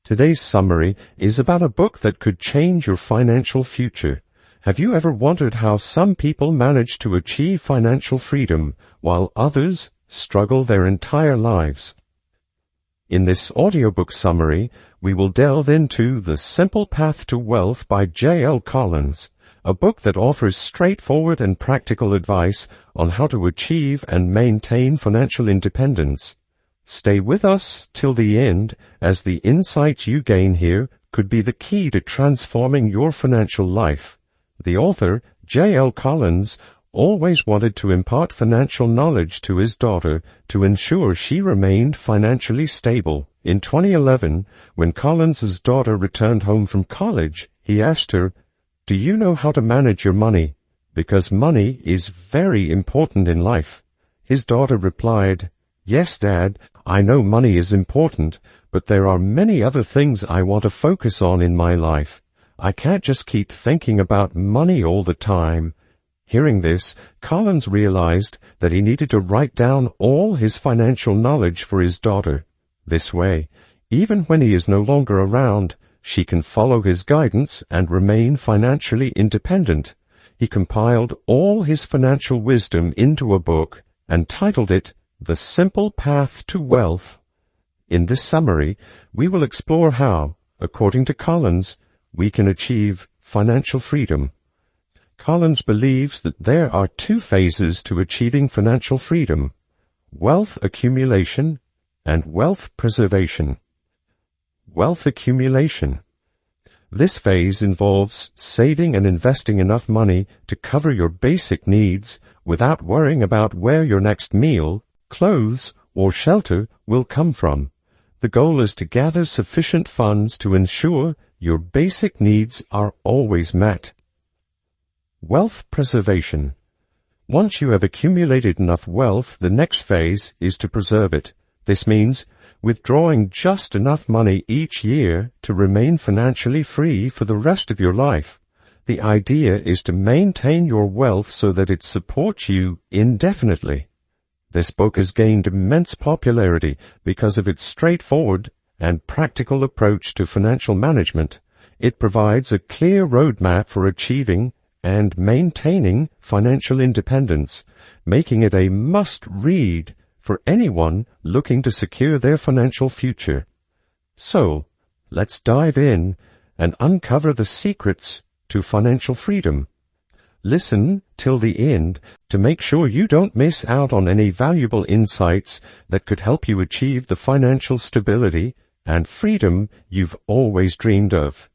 Today's summary is about a book that could change your financial future. Have you ever wondered how some people manage to achieve financial freedom while others struggle their entire lives? In this audiobook summary, we will delve into The Simple Path to Wealth by J.L. Collins, a book that offers straightforward and practical advice on how to achieve and maintain financial independence. Stay with us till the end, as the insights you gain here could be the key to transforming your financial life. The author, J.L. Collins, always wanted to impart financial knowledge to his daughter to ensure she remained financially stable. In 2011, when Collins's daughter returned home from college, he asked her, "Do you know how to manage your money? Because money is very important in life." His daughter replied, "Yes, Dad, I know money is important, but there are many other things I want to focus on in my life. I can't just keep thinking about money all the time." Hearing this, Collins realized that he needed to write down all his financial knowledge for his daughter. This way, even when he is no longer around, she can follow his guidance and remain financially independent. He compiled all his financial wisdom into a book and titled it The Simple Path to Wealth. In this summary, we will explore how, according to Collins, we can achieve financial freedom. Collins believes that there are two phases to achieving financial freedom: wealth accumulation and wealth preservation. Wealth accumulation. This phase involves saving and investing enough money to cover your basic needs without worrying about where your next meal, clothes, or shelter will come from. The goal is to gather sufficient funds to ensure your basic needs are always met. Wealth preservation. Once you have accumulated enough wealth, the next phase is to preserve it. This means withdrawing just enough money each year to remain financially free for the rest of your life. The idea is to maintain your wealth so that it supports you indefinitely. This book has gained immense popularity because of its straightforward and practical approach to financial management. It provides a clear roadmap for achieving and maintaining financial independence, making it a must-read for anyone looking to secure their financial future. So, let's dive in and uncover the secrets to financial freedom. Listen till the end to make sure you don't miss out on any valuable insights that could help you achieve the financial stability and freedom you've always dreamed of.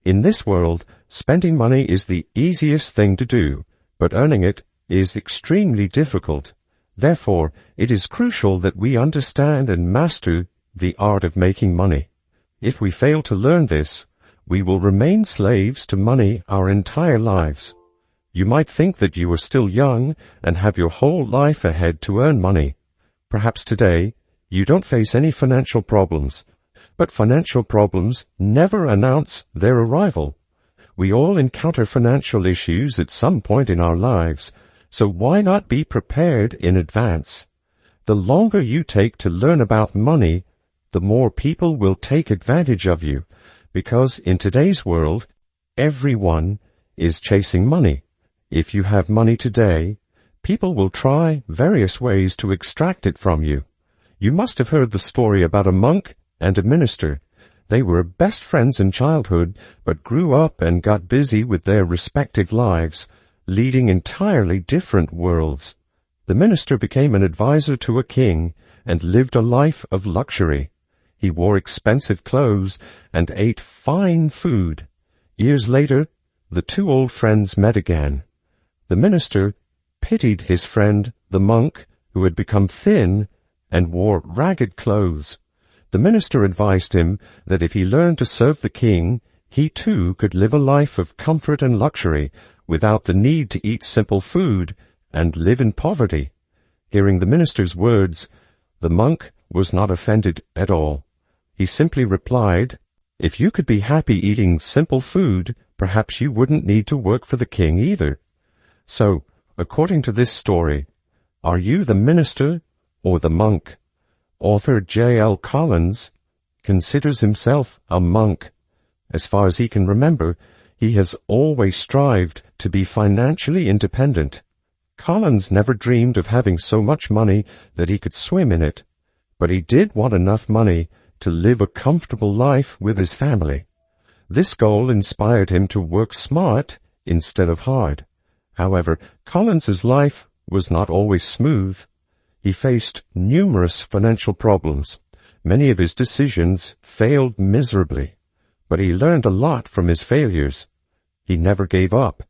In this world, spending money is the easiest thing to do, but earning it is extremely difficult. Therefore, it is crucial that we understand and master the art of making money. If we fail to learn this, we will remain slaves to money our entire lives. You might think that you are still young and have your whole life ahead to earn money. Perhaps today, you don't face any financial problems, but financial problems never announce their arrival. We all encounter financial issues at some point in our lives, so why not be prepared in advance? The longer you take to learn about money, the more people will take advantage of you, because in today's world, everyone is chasing money. If you have money today, people will try various ways to extract it from you. You must have heard the story about a monk and a minister. They were best friends in childhood, but grew up and got busy with their respective lives, leading entirely different worlds. The minister became an advisor to a king and lived a life of luxury. He wore expensive clothes and ate fine food. Years later, the two old friends met again. The minister pitied his friend, the monk, who had become thin and wore ragged clothes. The minister advised him that if he learned to serve the king, he too could live a life of comfort and luxury without the need to eat simple food and live in poverty. Hearing the minister's words, the monk was not offended at all. He simply replied, "If you could be happy eating simple food, perhaps you wouldn't need to work for the king either." So, according to this story, are you the minister or the monk? Author J.L. Collins considers himself a monk. As far as he can remember, he has always strived to be financially independent. Collins never dreamed of having so much money that he could swim in it, but he did want enough money to live a comfortable life with his family. This goal inspired him to work smart instead of hard. However, Collins's life was not always smooth. He faced numerous financial problems. Many of his decisions failed miserably, but he learned a lot from his failures. He never gave up.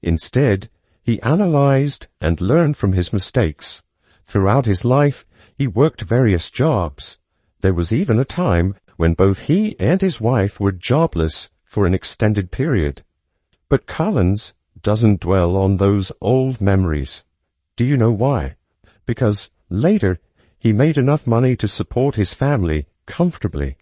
Instead, he analyzed and learned from his mistakes. Throughout his life, he worked various jobs. There was even a time when both he and his wife were jobless for an extended period. But Collins doesn't dwell on those old memories. Do you know why? Because later, he made enough money to support his family comfortably.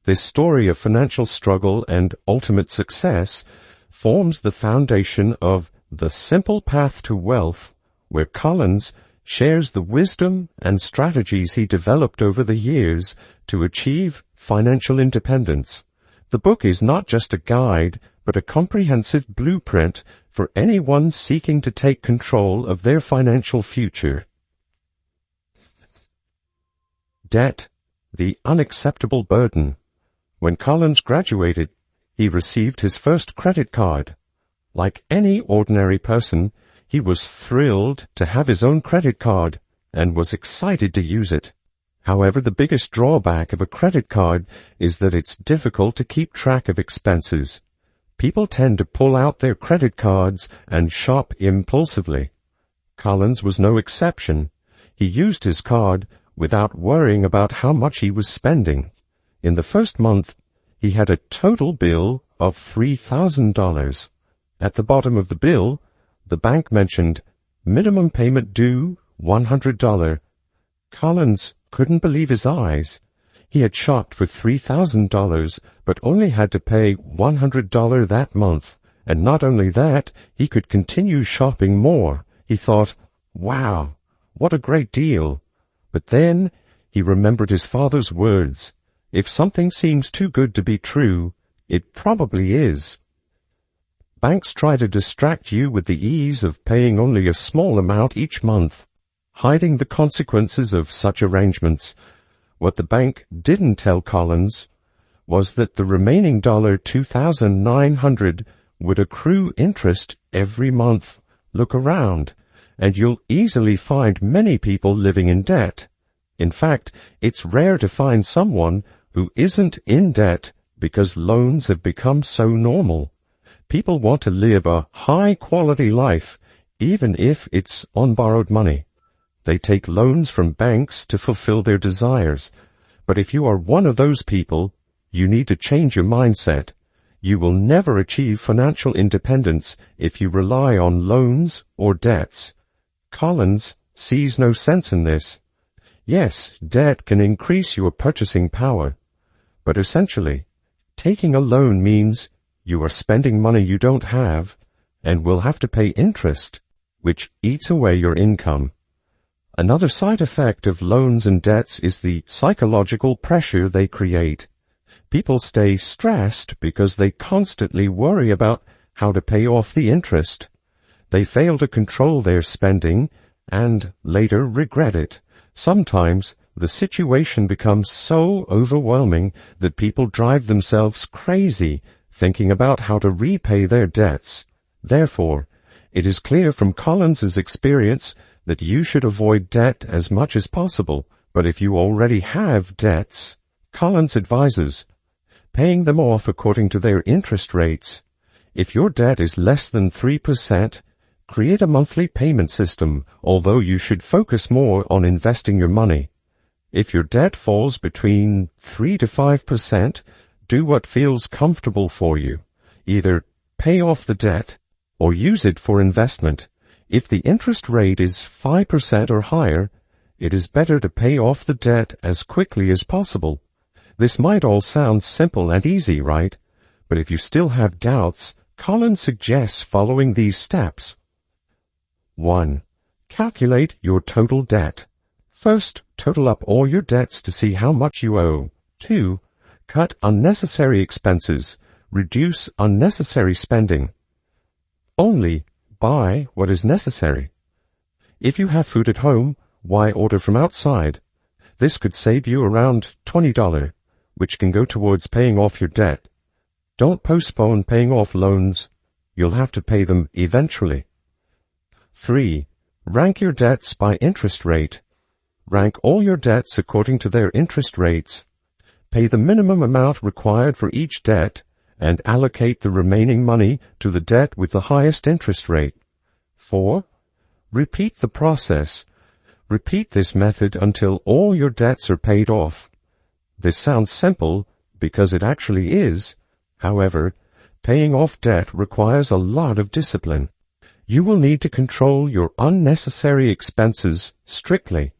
This story of financial struggle and ultimate success forms the foundation of The Simple Path to Wealth, where Collins shares the wisdom and strategies he developed over the years to achieve financial independence. The book is not just a guide, but a comprehensive blueprint for anyone seeking to take control of their financial future. Debt, the unacceptable burden. When Collins graduated, he received his first credit card. Like any ordinary person, he was thrilled to have his own credit card and was excited to use it. However, the biggest drawback of a credit card is that it's difficult to keep track of expenses. People tend to pull out their credit cards and shop impulsively. Collins was no exception. He used his card without worrying about how much he was spending. In the first month, he had a total bill of $3,000. At the bottom of the bill, the bank mentioned, minimum payment due, $100. Collins couldn't believe his eyes. He had shopped for $3,000, but only had to pay $100 that month. And not only that, he could continue shopping more. He thought, wow, what a great deal. But then he remembered his father's words. If something seems too good to be true, it probably is. Banks try to distract you with the ease of paying only a small amount each month, hiding the consequences of such arrangements. What the bank didn't tell Collins was that the remaining $2,900 would accrue interest every month. Look around, and you'll easily find many people living in debt. In fact, it's rare to find someone who isn't in debt because loans have become so normal. People want to live a high-quality life, even if it's on borrowed money. They take loans from banks to fulfill their desires. But if you are one of those people, you need to change your mindset. You will never achieve financial independence if you rely on loans or debts. Collins sees no sense in this. Yes, debt can increase your purchasing power, but essentially, taking a loan means you are spending money you don't have and will have to pay interest, which eats away your income. Another side effect of loans and debts is the psychological pressure they create. People stay stressed because they constantly worry about how to pay off the interest. They fail to control their spending and later regret it. Sometimes the situation becomes so overwhelming that people drive themselves crazy thinking about how to repay their debts. Therefore, it is clear from Collins's experience that you should avoid debt as much as possible. But if you already have debts, Collins advises paying them off according to their interest rates. If your debt is less than 3%, create a monthly payment system, although you should focus more on investing your money. If your debt falls between 3 to 5%, do what feels comfortable for you. Either pay off the debt or use it for investment. If the interest rate is 5% or higher, it is better to pay off the debt as quickly as possible. This might all sound simple and easy, right? But if you still have doubts, Collins suggests following these steps. 1. Calculate your total debt. First, total up all your debts to see how much you owe. 2. Cut unnecessary expenses. Reduce unnecessary spending. Only buy what is necessary. If you have food at home, why order from outside? This could save you around $20, which can go towards paying off your debt. Don't postpone paying off loans. You'll have to pay them eventually. 3. Rank your debts by interest rate. Rank all your debts according to their interest rates. Pay the minimum amount required for each debt and allocate the remaining money to the debt with the highest interest rate. 4. Repeat the process. Repeat this method until all your debts are paid off. This sounds simple because it actually is. However, paying off debt requires a lot of discipline. You will need to control your unnecessary expenses strictly.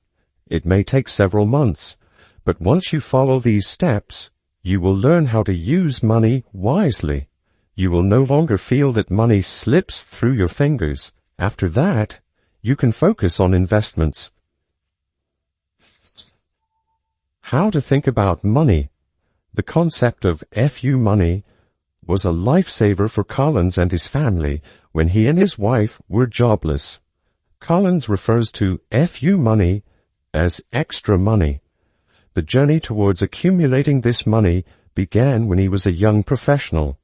It may take several months, but once you follow these steps, you will learn how to use money wisely. You will no longer feel that money slips through your fingers. After that, you can focus on investments. How to think about money. The concept of FU money was a lifesaver for Collins and his family when he and his wife were jobless. Collins refers to FU money as extra money. The journey towards accumulating this money began when he was a young professional.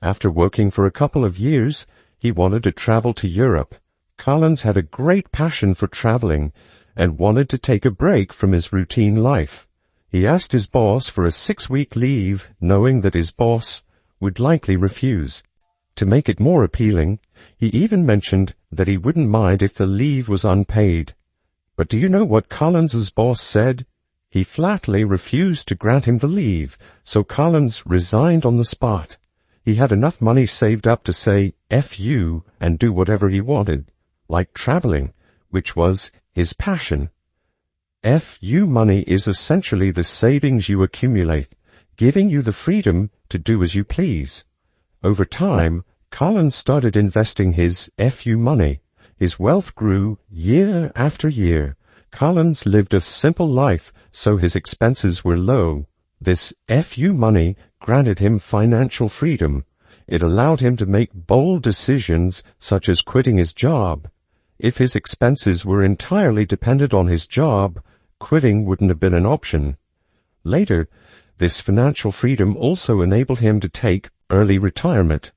After working for a couple of years, he wanted to travel to Europe. Collins had a great passion for traveling and wanted to take a break from his routine life. He asked his boss for a 6-week leave, knowing that his boss would likely refuse. To make it more appealing, he even mentioned that he wouldn't mind if the leave was unpaid. But do you know what Collins's boss said? He flatly refused to grant him the leave, so Collins resigned on the spot. He had enough money saved up to say F you and do whatever he wanted, like traveling, which was his passion. FU money is essentially the savings you accumulate, giving you the freedom to do as you please. Over time, Collins started investing his FU money. His wealth grew year after year. Collins lived a simple life, so his expenses were low. This FU money granted him financial freedom. It allowed him to make bold decisions, such as quitting his job. If his expenses were entirely dependent on his job, quitting wouldn't have been an option. Later, this financial freedom also enabled him to take early retirement.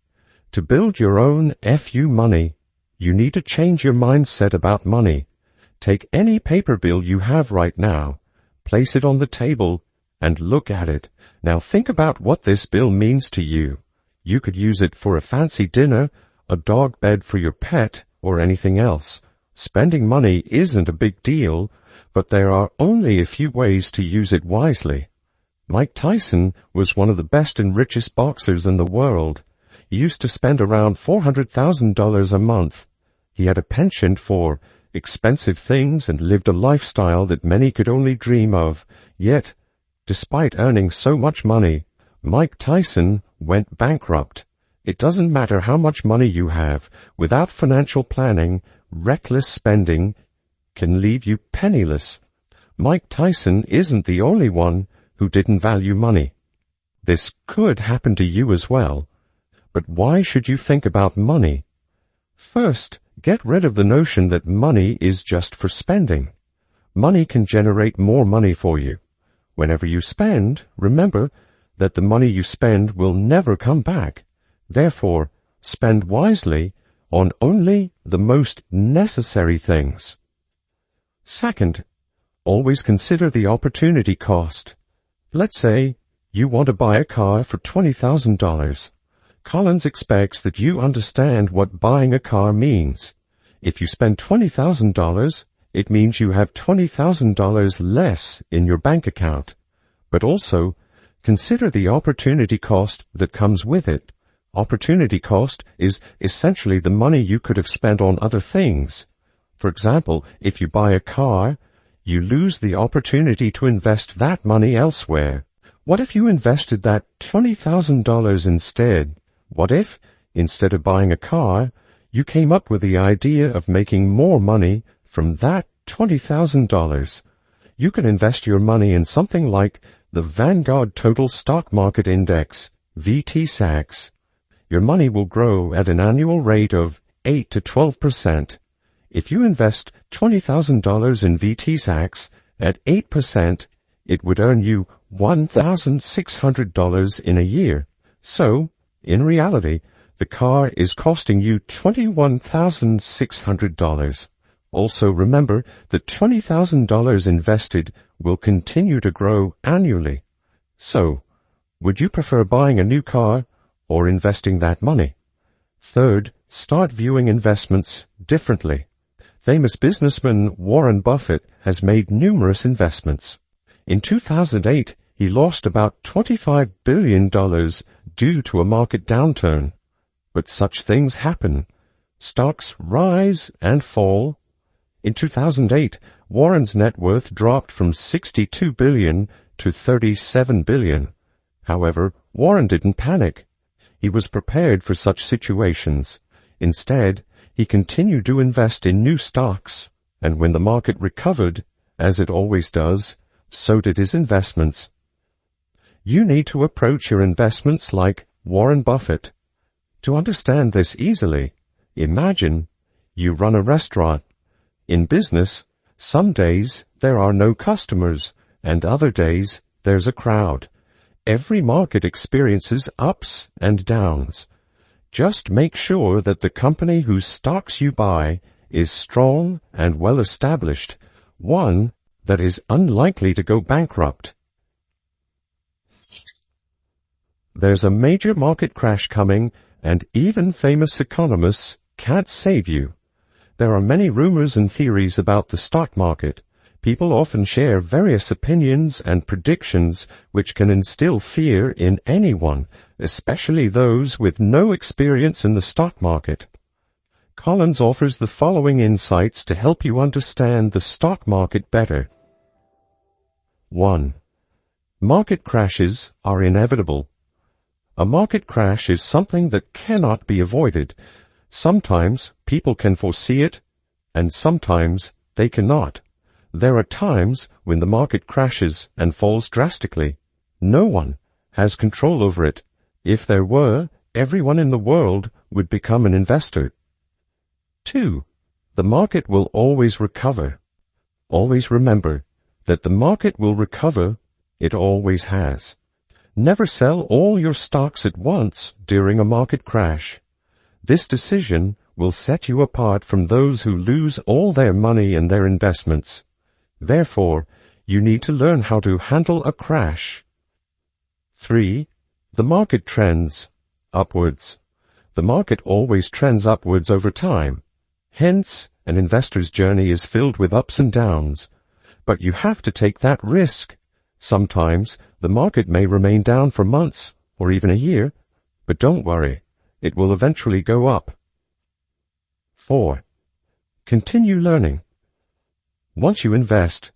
To build your own FU money, you need to change your mindset about money. Take any paper bill you have right now, place it on the table, and look at it. Now think about what this bill means to you. You could use it for a fancy dinner, a dog bed for your pet, or anything else. Spending money isn't a big deal, but there are only a few ways to use it wisely. Mike Tyson was one of the best and richest boxers in the world. He used to spend around $400,000 a month. He had a penchant for expensive things and lived a lifestyle that many could only dream of. Yet, despite earning so much money, Mike Tyson went bankrupt. It doesn't matter how much money you have. Without financial planning, reckless spending can leave you penniless. Mike Tyson isn't the only one who didn't value money. This could happen to you as well. But why should you think about money? First, get rid of the notion that money is just for spending. Money can generate more money for you. Whenever you spend, remember that the money you spend will never come back. Therefore, spend wisely on only the most necessary things. Second, always consider the opportunity cost. Let's say you want to buy a car for $20,000. Collins expects that you understand what buying a car means. If you spend $20,000, it means you have $20,000 less in your bank account. But also, consider the opportunity cost that comes with it. Opportunity cost is essentially the money you could have spent on other things. For example, if you buy a car, you lose the opportunity to invest that money elsewhere. What if you invested that $20,000 instead? What if, instead of buying a car, you came up with the idea of making more money from that $20,000. You can invest your money in something like the Vanguard Total Stock Market Index, VTSAX. Your money will grow at an annual rate of 8 to 12%. If you invest $20,000 in VTSAX at 8%, it would earn you $1,600 in a year. So, in reality, the car is costing you $21,600. Also remember that $20,000 invested will continue to grow annually. So, would you prefer buying a new car or investing that money? Third, start viewing investments differently. Famous businessman Warren Buffett has made numerous investments. In 2008, he lost about $25 billion due to a market downturn. But such things happen. Stocks rise and fall. In 2008, Warren's net worth dropped from $62 billion to $37 billion. However, Warren didn't panic. He was prepared for such situations. Instead, he continued to invest in new stocks, and when the market recovered, as it always does, so did his investments. You need to approach your investments like Warren Buffett. To understand this easily, imagine you run a restaurant. In business, some days there are no customers, and other days there's a crowd. Every market experiences ups and downs. Just make sure that the company whose stocks you buy is strong and well established, one that is unlikely to go bankrupt. There's a major market crash coming, and even famous economists can't save you. There are many rumors and theories about the stock market. People often share various opinions and predictions which can instill fear in anyone, especially those with no experience in the stock market. Collins offers the following insights to help you understand the stock market better. 1. Market crashes are inevitable. A market crash is something that cannot be avoided. Sometimes people can foresee it, and sometimes they cannot. There are times when the market crashes and falls drastically. No one has control over it. If there were, everyone in the world would become an investor. 2. The market will always recover. Always remember that the market will recover. It always has. Never sell all your stocks at once during a market crash. This decision will set you apart from those who lose all their money in their investments. Therefore, you need to learn how to handle a crash. 3. The market trends upwards. The market always trends upwards over time. Hence, an investor's journey is filled with ups and downs. But you have to take that risk. Sometimes, the market may remain down for months or even a year, but don't worry. It will eventually go up. 4. Continue learning. Once you invest,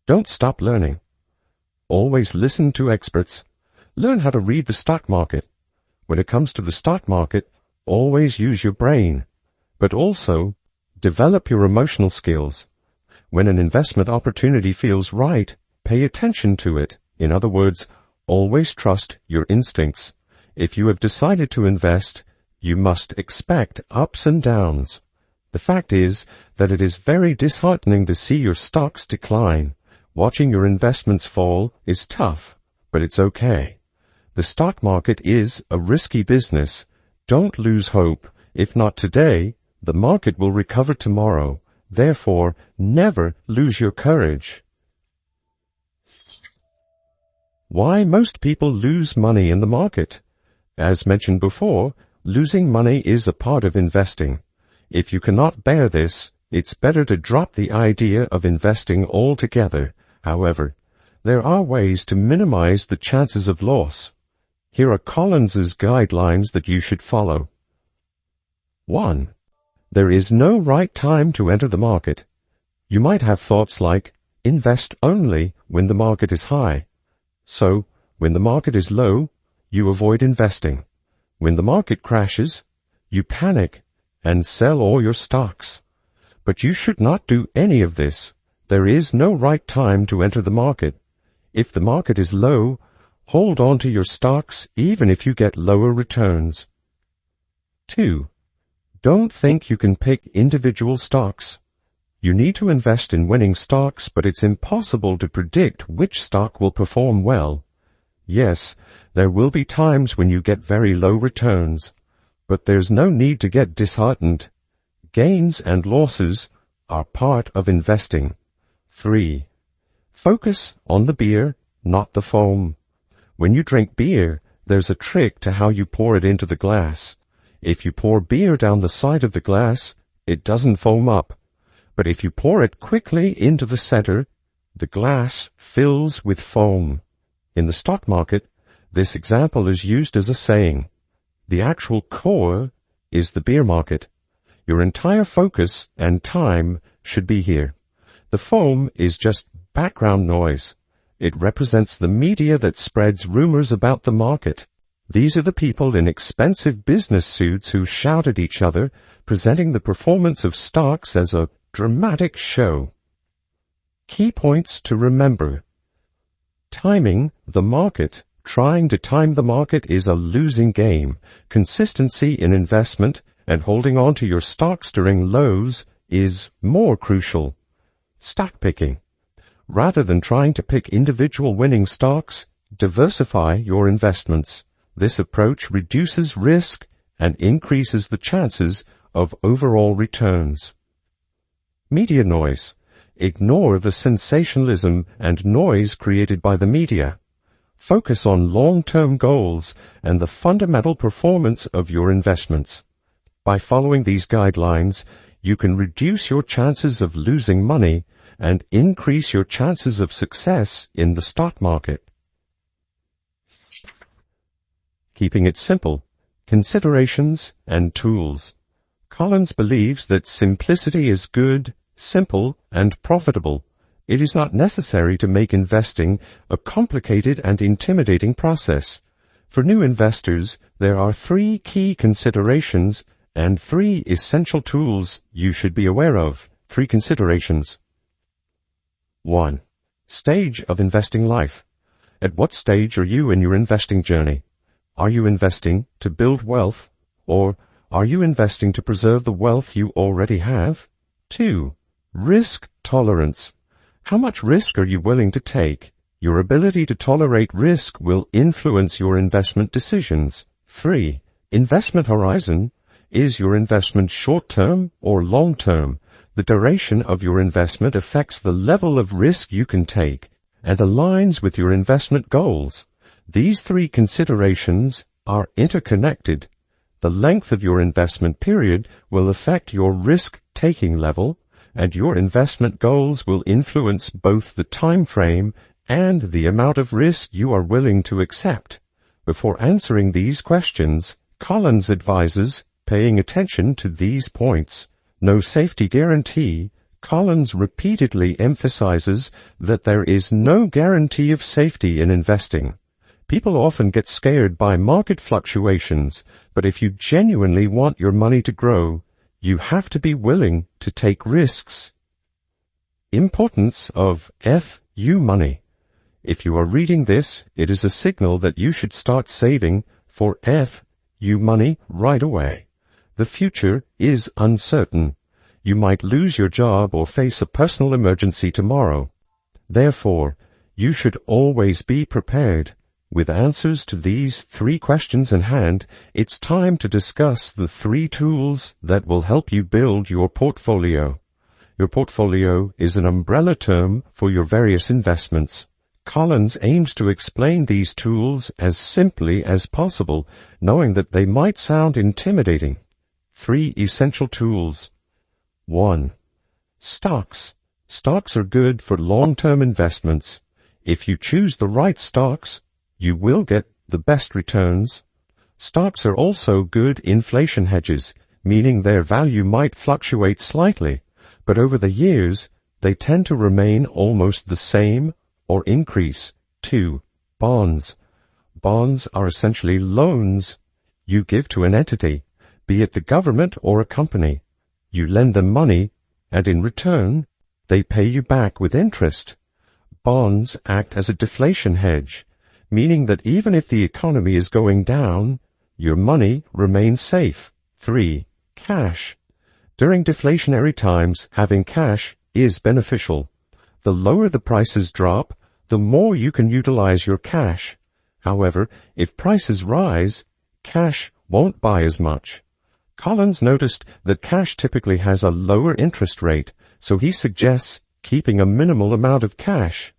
don't stop learning. Always listen to experts. Learn how to read the stock market. When it comes to the stock market, always use your brain, but also develop your emotional skills. When an investment opportunity feels right, pay attention to it. In other words, always trust your instincts. If you have decided to invest, you must expect ups and downs. The fact is that it is very disheartening to see your stocks decline. Watching your investments fall is tough, but it's okay. The stock market is a risky business. Don't lose hope. If not today, the market will recover tomorrow. Therefore, never lose your courage. Why most people lose money in the market? As mentioned before, losing money is a part of investing. If you cannot bear this, it's better to drop the idea of investing altogether. However, there are ways to minimize the chances of loss. Here are Collins's guidelines that you should follow. 1. There is no right time to enter the market. You might have thoughts like, invest only when the market is high. So, when the market is low, you avoid investing. When the market crashes, you panic and sell all your stocks. But you should not do any of this. There is no right time to enter the market. If the market is low, hold on to your stocks even if you get lower returns. 2. Don't think you can pick individual stocks. You need to invest in winning stocks, but it's impossible to predict which stock will perform well. Yes, there will be times when you get very low returns, but there's no need to get disheartened. Gains and losses are part of investing. 3. Focus on the beer, not the foam. When you drink beer, there's a trick to how you pour it into the glass. If you pour beer down the side of the glass, it doesn't foam up. But if you pour it quickly into the center, the glass fills with foam. In the stock market, this example is used as a saying. The actual core is the beer market. Your entire focus and time should be here. The foam is just background noise. It represents the media that spreads rumors about the market. These are the people in expensive business suits who shout at each other, presenting the performance of stocks as a dramatic show. Key points to remember. Timing the market. Trying to time the market is a losing game. Consistency in investment and holding on to your stocks during lows is more crucial. Stock picking. Rather than trying to pick individual winning stocks, diversify your investments. This approach reduces risk and increases the chances of overall returns. Media noise. Ignore the sensationalism and noise created by the media. Focus on long-term goals and the fundamental performance of your investments. By following these guidelines, you can reduce your chances of losing money and increase your chances of success in the stock market. Keeping it simple. Considerations and tools. Collins believes that simplicity is good, simple, and profitable. It is not necessary to make investing a complicated and intimidating process. For new investors, there are 3 key considerations and 3 essential tools you should be aware of. 3 considerations. 1. Stage of investing life. At what stage are you in your investing journey? Are you investing to build wealth, or are you investing to preserve the wealth you already have? 2. Risk tolerance. How much risk are you willing to take? Your ability to tolerate risk will influence your investment decisions. 3. Investment horizon. Is your investment short-term or long-term? The duration of your investment affects the level of risk you can take and aligns with your investment goals. These 3 considerations are interconnected. The length of your investment period will affect your risk-taking level, and your investment goals will influence both the time frame and the amount of risk you are willing to accept. Before answering these questions, Collins advises paying attention to these points. No safety guarantee. Collins repeatedly emphasizes that there is no guarantee of safety in investing. People often get scared by market fluctuations, but if you genuinely want your money to grow, you have to be willing to take risks. Importance of FU money. If you are reading this, it is a signal that you should start saving for FU money right away. The future is uncertain. You might lose your job or face a personal emergency tomorrow. Therefore, you should always be prepared. With answers to these 3 questions in hand, it's time to discuss the 3 tools that will help you build your portfolio. Your portfolio is an umbrella term for your various investments. Collins aims to explain these tools as simply as possible, knowing that they might sound intimidating. 3 essential tools. 1. Stocks. Stocks are good for long-term investments. If you choose the right stocks, you will get the best returns. Stocks are also good inflation hedges, meaning their value might fluctuate slightly, but over the years, they tend to remain almost the same or increase. 2. Bonds. Bonds are essentially loans you give to an entity, be it the government or a company. You lend them money, and in return, They pay you back with interest. Bonds act as a deflation hedge, meaning that even if the economy is going down, your money remains safe. 3. Cash. During deflationary times, having cash is beneficial. The lower the prices drop, the more you can utilize your cash. However, if prices rise, cash won't buy as much. Collins noticed that cash typically has a lower interest rate, so he suggests keeping a minimal amount of cash.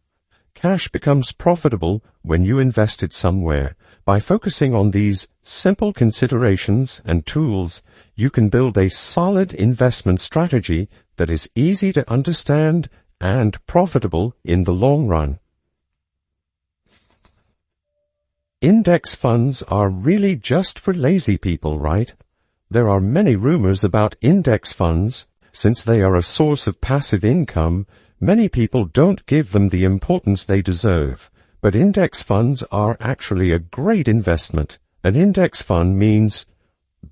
Cash becomes profitable when you invest it somewhere. By focusing on these simple considerations and tools, you can build a solid investment strategy that is easy to understand and profitable in the long run. Index funds are really just for lazy people, right? There are many rumors about index funds. Since they are a source of passive income, many people don't give them the importance they deserve. But index funds are actually a great investment. An index fund means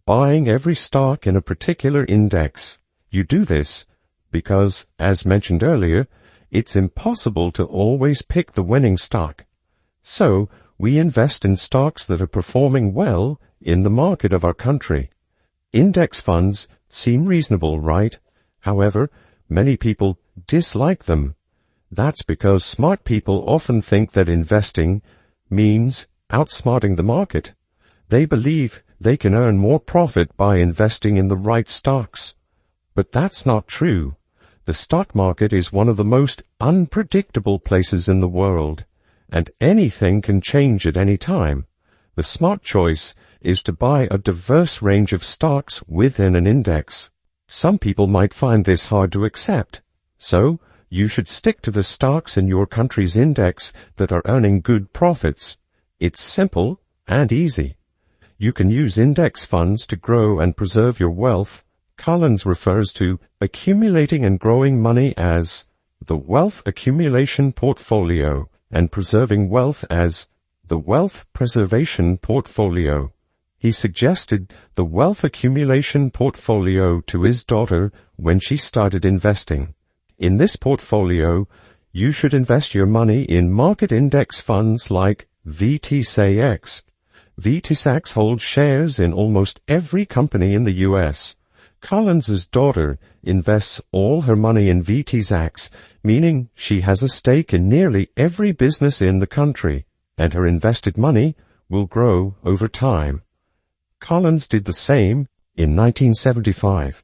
buying every stock in a particular index. You do this because, as mentioned earlier, it's impossible to always pick the winning stock. So, we invest in stocks that are performing well in the market of our country. Index funds seem reasonable, right? However, many people dislike them. That's because smart people often think that investing means outsmarting the market. They believe they can earn more profit by investing in the right stocks. But that's not true. The stock market is one of the most unpredictable places in the world, and anything can change at any time. The smart choice is to buy a diverse range of stocks within an index. Some people might find this hard to accept, so you should stick to the stocks in your country's index that are earning good profits. It's simple and easy. You can use index funds to grow and preserve your wealth. Collins refers to accumulating and growing money as the wealth accumulation portfolio and preserving wealth as the wealth preservation portfolio. He suggested the wealth accumulation portfolio to his daughter when she started investing. In this portfolio, you should invest your money in market index funds like VTSAX. VTSAX holds shares in almost every company in the U.S. Collins's daughter invests all her money in VTSAX, meaning she has a stake in nearly every business in the country, and her invested money will grow over time. Collins did the same in 1975.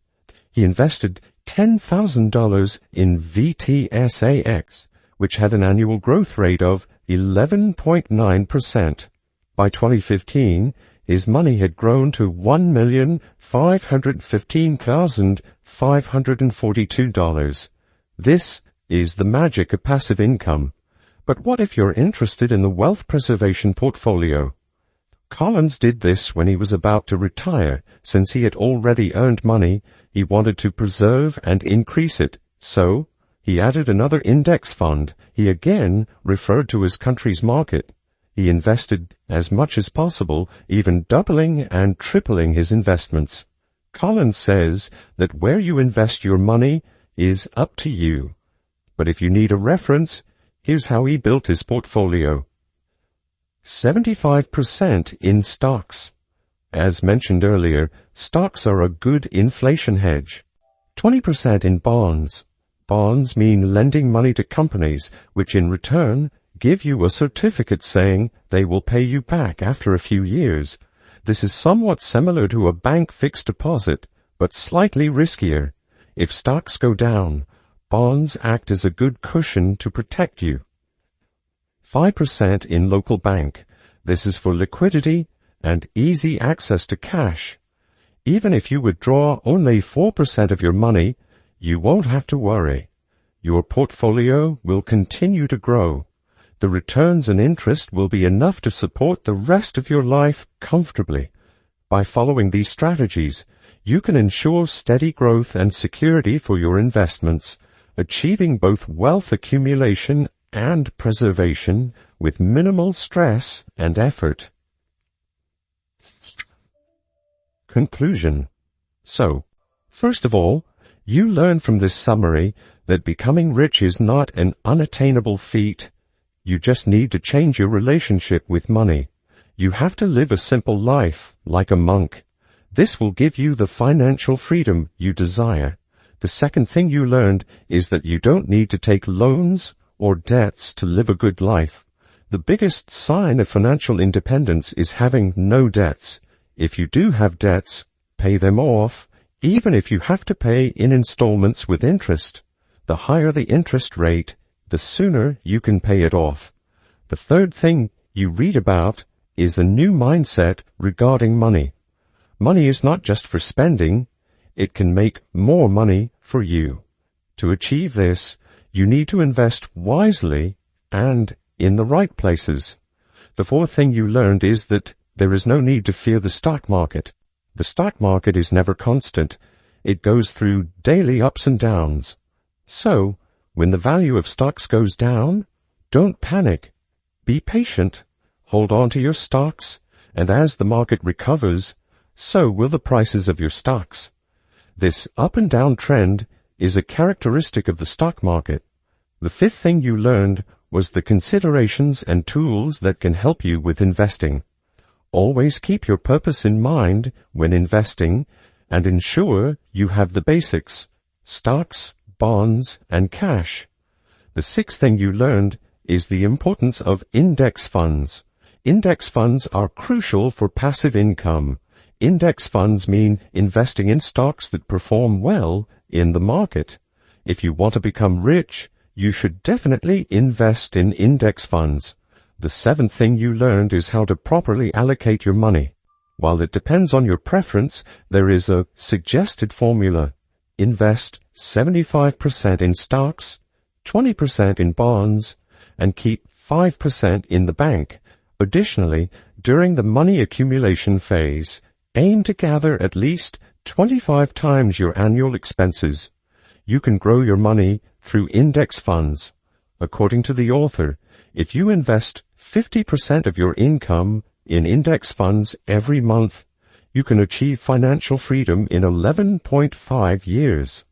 He invested $10,000 in VTSAX, which had an annual growth rate of 11.9%. By 2015, his money had grown to $1,515,542. This is the magic of passive income. But what if you're interested in the wealth preservation portfolio? Collins did this when he was about to retire. Since he had already earned money, he wanted to preserve and increase it. So, he added another index fund. He again referred to his country's market. He invested as much as possible, even doubling and tripling his investments. Collins says that where you invest your money is up to you. But if you need a reference, here's how he built his portfolio. 75% in stocks. As mentioned earlier, stocks are a good inflation hedge. 20% in bonds. Bonds mean lending money to companies, which in return give you a certificate saying they will pay you back after a few years. This is somewhat similar to a bank fixed deposit, but slightly riskier. If stocks go down, bonds act as a good cushion to protect you. 5% in local bank. This is for liquidity and easy access to cash. Even if you withdraw only 4% of your money, you won't have to worry. Your portfolio will continue to grow. The returns and interest will be enough to support the rest of your life comfortably. By following these strategies, you can ensure steady growth and security for your investments, achieving both wealth accumulation and preservation with minimal stress and effort. Conclusion. So, first of all, You learn from this summary that becoming rich is not an unattainable feat. You just need to change your relationship with money. You have to live a simple life, like a monk. This will give you the financial freedom you desire. The second thing you learned is that you don't need to take loans or debts to live a good life. The biggest sign of financial independence is having no debts. If you do have debts, pay them off, even if you have to pay in installments with interest. The higher the interest rate, the sooner you can pay it off. The third thing you read about is a new mindset regarding money. Money is not just for spending, it can make more money for you. To achieve this, you need to invest wisely and in the right places. The fourth thing you learned is that there is no need to fear the stock market. The stock market is never constant. It goes through daily ups and downs. So, when the value of stocks goes down, don't panic. Be patient. Hold on to your stocks, and as the market recovers, so will the prices of your stocks. This up and down trend is a characteristic of the stock market. The fifth thing you learned was the considerations and tools that can help you with investing. Always keep your purpose in mind when investing and ensure you have the basics: stocks, bonds, and cash. The sixth thing you learned is the importance of index funds. Index funds are crucial for passive income. Index funds mean investing in stocks that perform well in the market. If you want to become rich, you should definitely invest in index funds. The seventh thing you learned is how to properly allocate your money. While it depends on your preference, there is a suggested formula. Invest 75% in stocks, 20% in bonds, and keep 5% in the bank. Additionally, during the money accumulation phase, aim to gather at least 25 times your annual expenses. You can grow your money through index funds. According to the author, if you invest 50% of your income in index funds every month, you can achieve financial freedom in 11.5 years.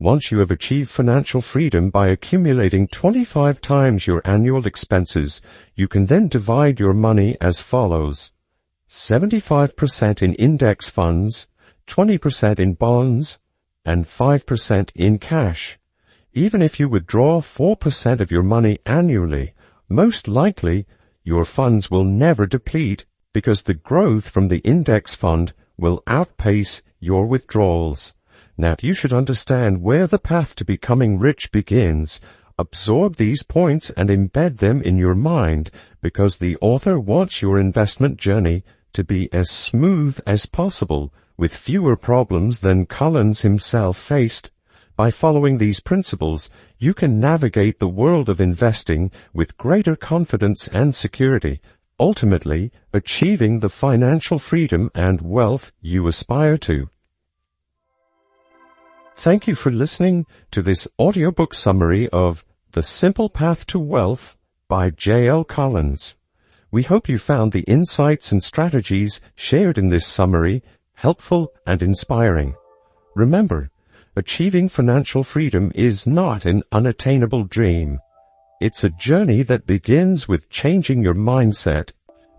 Once you have achieved financial freedom by accumulating 25 times your annual expenses, you can then divide your money as follows: 75% in index funds, 20% in bonds, and 5% in cash. Even if you withdraw 4% of your money annually, most likely your funds will never deplete because the growth from the index fund will outpace your withdrawals. Now, you should understand where the path to becoming rich begins. Absorb these points and embed them in your mind, because the author wants your investment journey to be as smooth as possible, with fewer problems than Collins himself faced. By following these principles, you can navigate the world of investing with greater confidence and security, ultimately achieving the financial freedom and wealth you aspire to. Thank you for listening to this audiobook summary of The Simple Path to Wealth by J.L. Collins. We hope you found the insights and strategies shared in this summary helpful and inspiring. Remember, achieving financial freedom is not an unattainable dream. It's a journey that begins with changing your mindset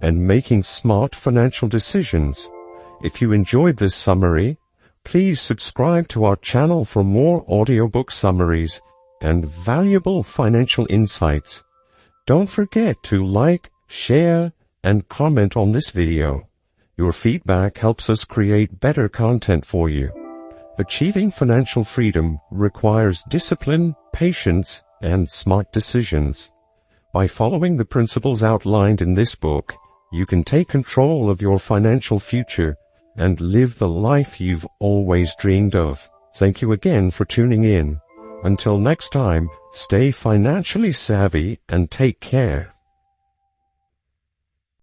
and making smart financial decisions. If you enjoyed this summary, please subscribe to our channel for more audiobook summaries and valuable financial insights. Don't forget to like, share, and comment on this video. Your feedback helps us create better content for you. Achieving financial freedom requires discipline, patience, and smart decisions. By following the principles outlined in this book, you can take control of your financial future and live the life you've always dreamed of. Thank you again for tuning in. Until next time, stay financially savvy and take care.